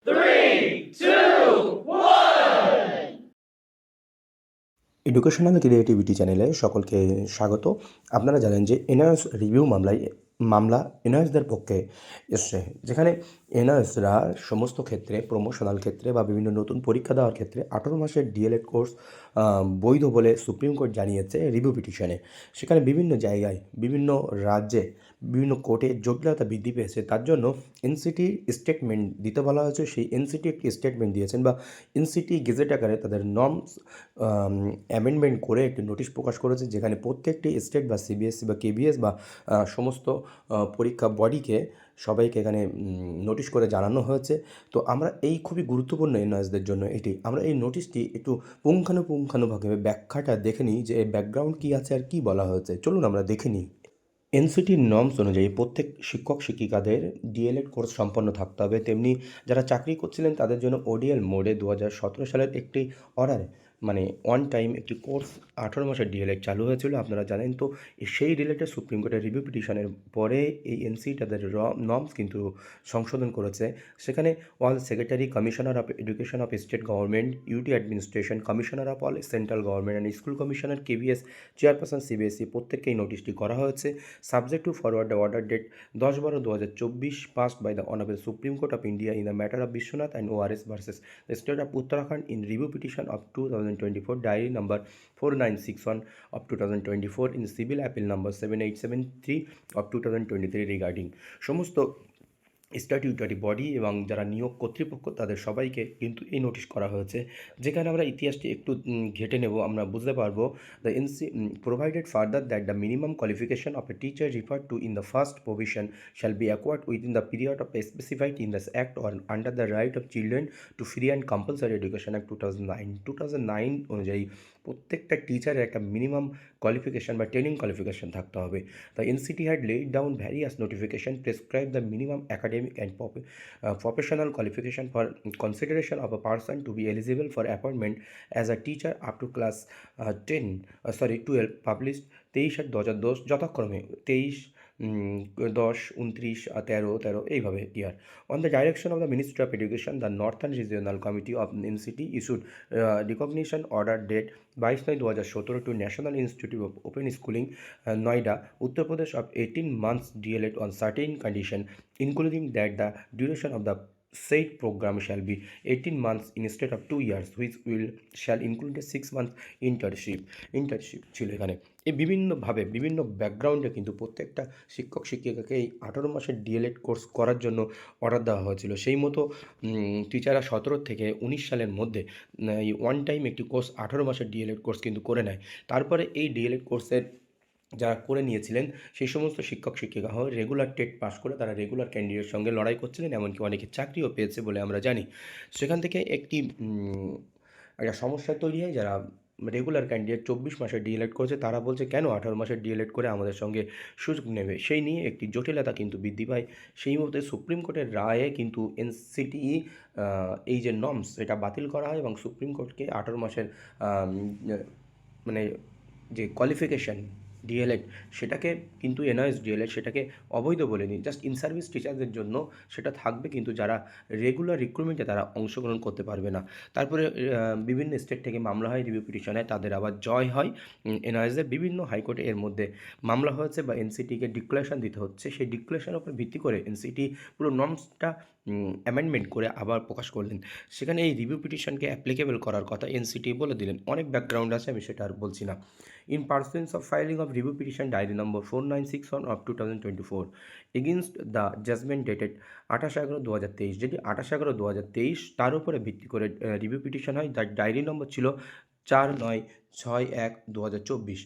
3, 2, 1. Educational creativity চ্যানেলে সকলকে স্বাগত। আপনারা জানেন যে এনআরএস রিভিউ মামলা এনআরএসদের পক্ষে এসছে, যেখানে এনআরএসরা সমস্ত ক্ষেত্রে প্রমোশনাল ক্ষেত্রে বা বিভিন্ন নতুন পরীক্ষা দেওয়ার ক্ষেত্রে 18 মাসের ডিএলএড কোর্স বৈধ বলে সুপ্রিম কোর্ট জানিয়েছে রিভিউ পিটিশনে। সেখানে বিভিন্ন জায়গায় বিভিন্ন রাজ্যে বিভিন্ন কোর্টে জটিলতা বৃদ্ধি পেয়েছে, তার জন্য এনসিটি স্টেটমেন্ট দিতে বলা হয়েছে। সেই এনসিটি একটি স্টেটমেন্ট দিয়েছেন বা এনসিটি গেজেট আকারে তাদের নর্মস অ্যামেন্ডমেন্ট করে একটি নোটিশ প্রকাশ করেছে, যেখানে প্রত্যেকটি স্টেট বা সিবিএসসি বা কেবিএস বা সমস্ত পরীক্ষা বডিকে সবাইকে এখানে নোটিশ করে জানানো হয়েছে। তো আমরা এই খুবই গুরুত্বপূর্ণ এনআরএসদের জন্য এটি, আমরা এই নোটিশটি একটু পুঙ্খানুপুঙ্খানুভাবে ব্যাখ্যাটা দেখে নিই যে এর ব্যাকগ্রাউন্ড কী আছে আর কী বলা হয়েছে। চলুন আমরা দেখে নিই। এনসিটির নর্মস অনুযায়ী প্রত্যেক শিক্ষক শিক্ষিকাদের ডিএলএড কোর্স সম্পন্ন থাকতে হবে। তেমনি যারা চাকরি করছিলেন তাদের জন্য ওডিএল মোডে 2017 সালের একটি অর্ডারে মানে অন টাইম একটি কোর্স 18 মাসের ডিএলএড চালু হয়েছিল, আপনারা জানেন। তো সেই রিলেটেড সুপ্রিম কোর্টের রিভিউ পিটিশনের পরে এই এনসিটি তাদের নর্মস কিন্তু সংশোধন করেছে। সেখানে all secretary, commissioner of education of state government, UT administration, commissioner of all central government and school commissioner, KVS, chairperson CBSE প্রত্যেককেই নোটিশটি করা হয়েছে। Subject to forward the order date 10/12/2024 passed by the Honorable Supreme Court of India in the matter of Vishwanath and ORS versus the State of Uttarakhand in review petition of 2024 diary number 4961 of 2024 in civil appeal number 7873 of 2023 regarding সমস্ত statutory body এবং যারা নিয়োগ কর্তৃপক্ষ তাদের সবাইকে কিন্তু এই notice করা হয়েছে। যেখানে আমরা ইতিহাসটি একটু ঘেটে নেব, আমরা বুঝতে পারবো। The NC provided further that the minimum qualification of a teacher referred to in the first provision shall be acquired within the period of specified in the act or under the right of children to free and compulsory education act 2009 অনুযায়ী প্রত্যেকটা টিচারের একটা minimum qualification বা training qualification থাকতে হবে। The NCT had laid down various notification prescribe the minimum academic and professional qualification for consideration of a person to be eligible for appointment as a teacher up to class 12 published 23/2010 যথাক্রমে 23, 10, 29, 13, 13 এইভাবে ইয়ার। On the direction of the Ministry of Education, the Northern Regional Committee of NCT issued recognition order date 22/9/2017 to National Institute of Open Schooling, Noida, Uttar Pradesh of 18 months DLED on certain condition, including that the duration of the said program shall be 18 months instead of 2 years, which shall include a 6 month internship ছিল এখানে। এই বিভিন্নভাবে বিভিন্ন ব্যাকগ্রাউন্ডে কিন্তু প্রত্যেকটা শিক্ষক শিক্ষিকাকে এই 18 মাসের ডিএলএড কোর্স করার জন্য অর্ডার দেওয়া হয়েছিল। সেই মতো টিচাররা 17 থেকে 19 সালের মধ্যে এই ওয়ান টাইম একটি কোর্স 18 মাসের ডিএলএড কোর্স কিন্তু করে নেয়। তারপরে এই ডিএলএড কোর্সের যারা করে নিয়েছিলেন সেই সমস্ত শিক্ষক শিক্ষিকা হয় রেগুলার টেট পাস করে তারা রেগুলার ক্যান্ডিডেটের সঙ্গে লড়াই করছিলেন, এমনকি অনেকে চাকরিও পেয়েছে বলে আমরা জানি। সেখান থেকে একটা সমস্যা তৈরি হয়। যারা রেগুলার ক্যান্ডিডেট 24 মাসের ডিএলএড করেছে তারা বলছে কেন 18 মাসের ডিএলএড করে আমাদের সঙ্গে সুযোগ নেবে, সেই নিয়ে একটি জটিলতা কিন্তু বৃদ্ধি পায়। সেই মধ্যে সুপ্রিম কোর্টের রায়ে কিন্তু এনসিটি এই যে নর্মস এটা বাতিল করা হয় এবং সুপ্রিম কোর্টকে 18 মাসের মানে যে কোয়ালিফিকেশান ডিএলএড সেটাকে কিন্তু এনআরএস ডিএলএড সেটাকে অবৈধ বলে নিই। জাস্ট ইন সার্ভিস টিচারদের জন্য সেটা থাকবে, কিন্তু যারা রেগুলার রিক্রুটমেন্টে তারা অংশগ্রহণ করতে পারবে না। তারপরে বিভিন্ন স্টেট থেকে মামলা হয়, রিভিউ পিটিশনে তাদের আবার জয় হয়। এনআরএসের বিভিন্ন হাইকোর্টে এর মধ্যে মামলা হয়েছে বা এনসিটিকে ডিক্লারেশন দিতে হচ্ছে। সেই ডিক্লারেশনের উপর ভিত্তি করে এনসিটি পুরো নর্মসটা অ্যামেন্ডমেন্ট করে আবার প্রকাশ করলেন। সেখানে এই রিভিউ পিটিশনকে অ্যাপ্লিকেবল করার কথা এনসিটি বলে দিলেন। অনেক ব্যাকগ্রাউন্ড আছে, আমি সেটা আর বলছি না। In pursuance of filing of review petition diary number 4961 of 2024 against the judgment dated 28/11/2023, যেটি 28/11/2023 তার উপরে ভিত্তি করে রিভিউ পিটিশন হয়। তার ডায়েরি নম্বর ছিল 4961/2024,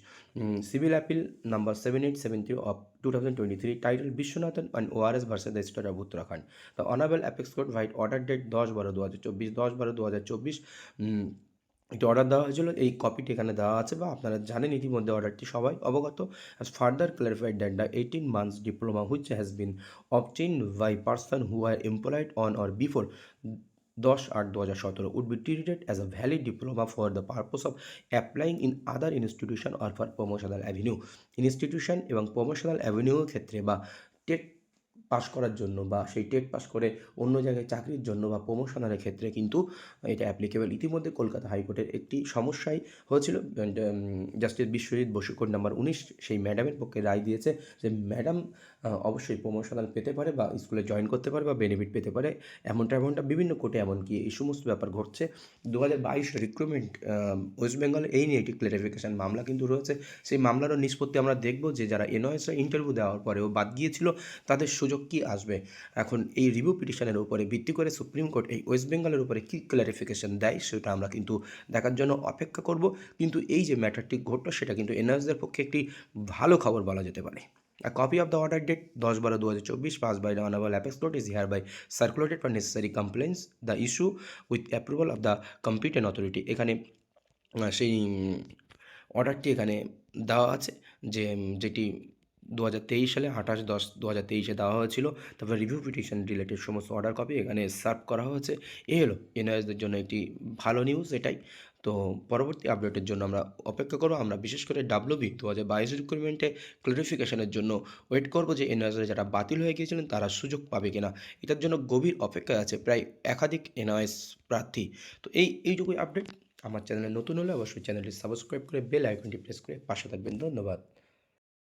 civil appeal number 7873 of 2023, titled Vishwanathan and ORS versus the State of Uttarakhand. The Honorable Apex Court write order date 10/12/2024 10/12/2024 একটি order দেওয়া হয়েছিল। এই কপিটি এখানে দেওয়া আছে বা আপনারা জানেন ইতিমধ্যে অর্ডারটি সবাই অবগত। as further clarified that the 18 months diploma which has been obtained by person who are employed on or before 10/8/2017 would be treated as a valid diploma for the purpose of applying in other institution or for promotional avenue। Institution এবং promotional অ্যাভিনিউর ক্ষেত্রে বা TET পাশ করার জন্য বা সেই TET pass করে অন্য জায়গায় চাকরির জন্য বা প্রমোশনালের ক্ষেত্রে কিন্তু এটা অ্যাপ্লিকেবল। ইতিমধ্যে কলকাতা হাইকোর্টের একটি সমস্যাই হয়েছিল, justice Biswajit Basu code number 19 সেই ম্যাডামের পক্ষে রায় দিয়েছে যে ম্যাডাম অবশ্যই প্রমোশনাল পেতে পারে বা স্কুলে জয়েন করতে পারে বা বেনিফিট পেতে পারে। এমনটা বিভিন্ন কোর্টে এমনকি এই সমস্ত ব্যাপার ঘটছে। 2022 রিক্রুটমেন্ট ওয়েস্ট বেঙ্গলে এই নিয়ে একটি ক্লারিফিকেশন মামলা কিন্তু রয়েছে। সেই মামলারও নিষ্পত্তি আমরা দেখব যে যারা এনওএসরা ইন্টারভিউ দেওয়ার পরেও বাদ গিয়েছিল তাদের সুযোগ কী আসবে। এখন এই রিভিউ পিটিশনের উপরে ভিত্তি করে সুপ্রিম কোর্ট এই ওয়েস্ট বেঙ্গলের উপরে কী ক্লারিফিকেশন দেয় সেটা আমরা কিন্তু দেখার জন্য অপেক্ষা করব। কিন্তু এই যে ম্যাটারটি ঘটলো সেটা কিন্তু এনওএসদের পক্ষে একটি ভালো খবর বলা যেতে পারে। A copy of the order date 10/12/2024 passed by the Honorable Apex Court is hereby circulated for necessary complaints. The issue with approval of the competent authority. এখানে সেই অর্ডারটি এখানে দেওয়া আছে যে যেটি 2023 সালে 28/10/2023 দেওয়া হয়েছিল। তারপরে রিভিউ পিটিশন রিলেটেড সমস্ত অর্ডার কপি এখানে সার্ভ করা হয়েছে। এই হলো এনআরএসদের জন্য একটি ভালো নিউজ এটাই। তো পরবর্তী আপডেটের জন্য আমরা অপেক্ষা করব। আমরা বিশেষ করে ডাব্লিউবি 2022 রিক্রুটমেন্টে ক্লারিফিকেশনের জন্য ওয়েট করব যে এনআরএসরা যারা বাতিল হয়ে গিয়েছিলেন তারা সুযোগ পাবে কিনা। এটার জন্য গভীর অপেক্ষায় আছে প্রায় একাধিক এনআরএস প্রার্থী। তো এইটুকুই আপডেট। আমার চ্যানেলে নতুন হলে অবশ্যই চ্যানেলটি সাবস্ক্রাইব করে বেল আইকনটি প্রেস করে পাশে থাকবেন। ধন্যবাদ।